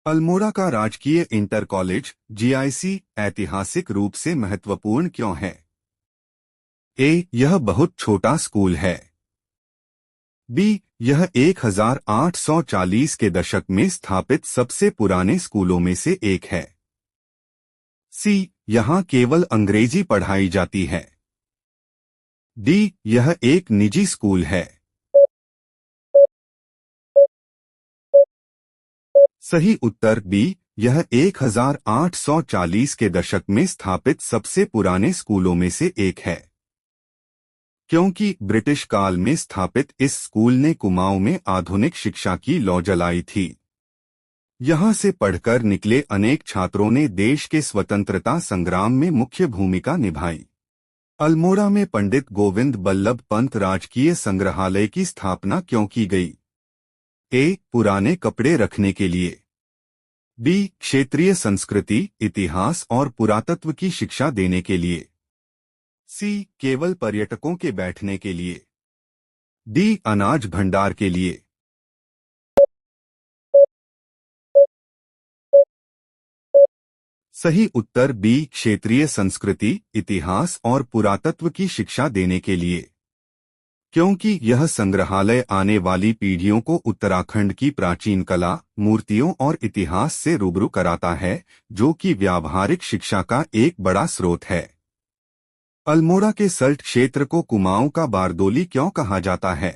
अल्मोड़ा का राजकीय inter college GIC ऐतिहासिक रूप से महत्वपूर्ण क्यों है? यह बहुत छोटा स्कूल है। बी, यह 1840 के दशक में स्थापित सबसे पुराने स्कूलों में से एक है। सी, यहाँ केवल अंग्रेजी पढ़ाई जाती है। डी, यह एक निजी स्कूल है। सही उत्तर बी, यह 1840 के दशक में स्थापित सबसे पुराने स्कूलों में से एक है, क्योंकि ब्रिटिश काल में स्थापित इस स्कूल ने कुमाऊं में आधुनिक शिक्षा की लौ जलाई थी। यहां से पढ़कर निकले अनेक छात्रों ने देश के स्वतंत्रता संग्राम में मुख्य भूमिका निभाई। अल्मोड़ा में पंडित गोविंद बल्लभ पंत राजकीय संग्रहालय की स्थापना क्यों की गई? पुराने कपड़े रखने के लिए। बी, क्षेत्रीय संस्कृति, इतिहास और पुरातत्व की शिक्षा देने के लिए। सी, केवल पर्यटकों के बैठने के लिए। डी, अनाज भंडार के लिए। सही उत्तर बी, क्षेत्रीय संस्कृति, इतिहास और पुरातत्व की शिक्षा देने के लिए, क्योंकि यह संग्रहालय आने वाली पीढ़ियों को उत्तराखंड की प्राचीन कला, मूर्तियों और इतिहास से रूबरू कराता है, जो कि व्यावहारिक शिक्षा का एक बड़ा स्रोत है। अल्मोड़ा के सल्ट क्षेत्र को कुमाऊं का बारदोली क्यों कहा जाता है?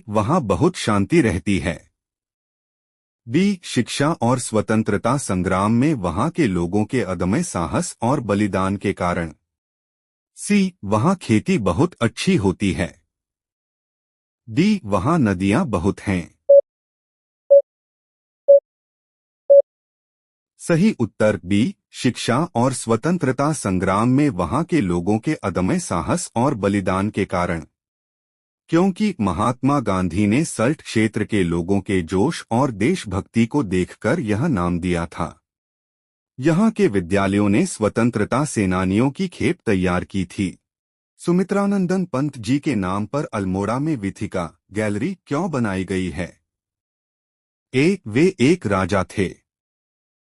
वहां बहुत शांति रहती है। बी, शिक्षा और स्वतंत्रता संग्राम में वहां के लोगों के अदम्य साहस और बलिदान के कारण। सी, वहां खेती बहुत अच्छी होती है। डी, वहां नदियां बहुत हैं। सही उत्तर बी, शिक्षा और स्वतंत्रता संग्राम में वहां के लोगों के अदम्य साहस और बलिदान के कारण, क्योंकि महात्मा गांधी ने सल्ट क्षेत्र के लोगों के जोश और देशभक्ति को देखकर यह नाम दिया था। यहाँ के विद्यालयों ने स्वतंत्रता सेनानियों की खेप तैयार की थी। सुमित्रानंदन पंत जी के नाम पर अल्मोड़ा में विथिका गैलरी क्यों बनाई गई है? वे एक राजा थे।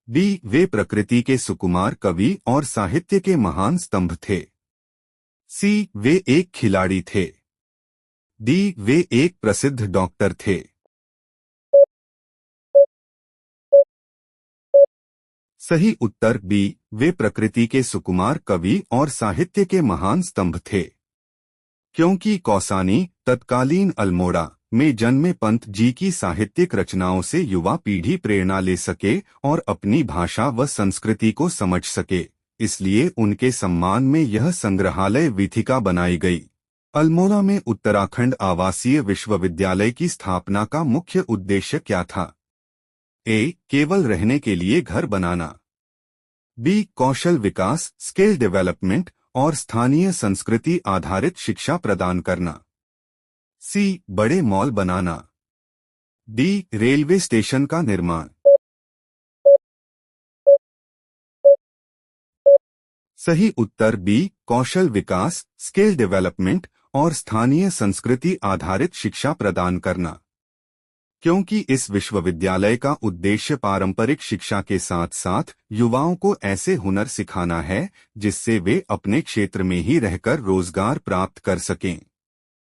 बी, वे प्रकृति के सुकुमार कवि और साहित्य के महान स्तंभ थे। सी, वे एक खिलाड़ी थे। डी, वे एक प्रसिद्ध डॉक्टर थे। सही उत्तर बी, वे प्रकृति के सुकुमार कवि और साहित्य के महान स्तंभ थे, क्योंकि कौसानी तत्कालीन अल्मोड़ा में जन्मे पंत जी की साहित्यिक रचनाओं से युवा पीढ़ी प्रेरणा ले सके और अपनी भाषा व संस्कृति को समझ सके, इसलिए उनके सम्मान में यह संग्रहालय वीथिका बनाई गई। अल्मोड़ा में उत्तराखंड आवासीय विश्वविद्यालय की स्थापना का मुख्य उद्देश्य क्या था? केवल रहने के लिए घर बनाना। बी, कौशल विकास, स्किल डेवलपमेंट और स्थानीय संस्कृति आधारित शिक्षा प्रदान करना। सी, बड़े मॉल बनाना। डी, रेलवे स्टेशन का निर्माण। सही उत्तर बी, कौशल विकास, स्किल डेवलपमेंट और स्थानीय संस्कृति आधारित शिक्षा प्रदान करना, क्योंकि इस विश्वविद्यालय का उद्देश्य पारंपरिक शिक्षा के साथ साथ युवाओं को ऐसे हुनर सिखाना है जिससे वे अपने क्षेत्र में ही रहकर रोजगार प्राप्त कर सकें।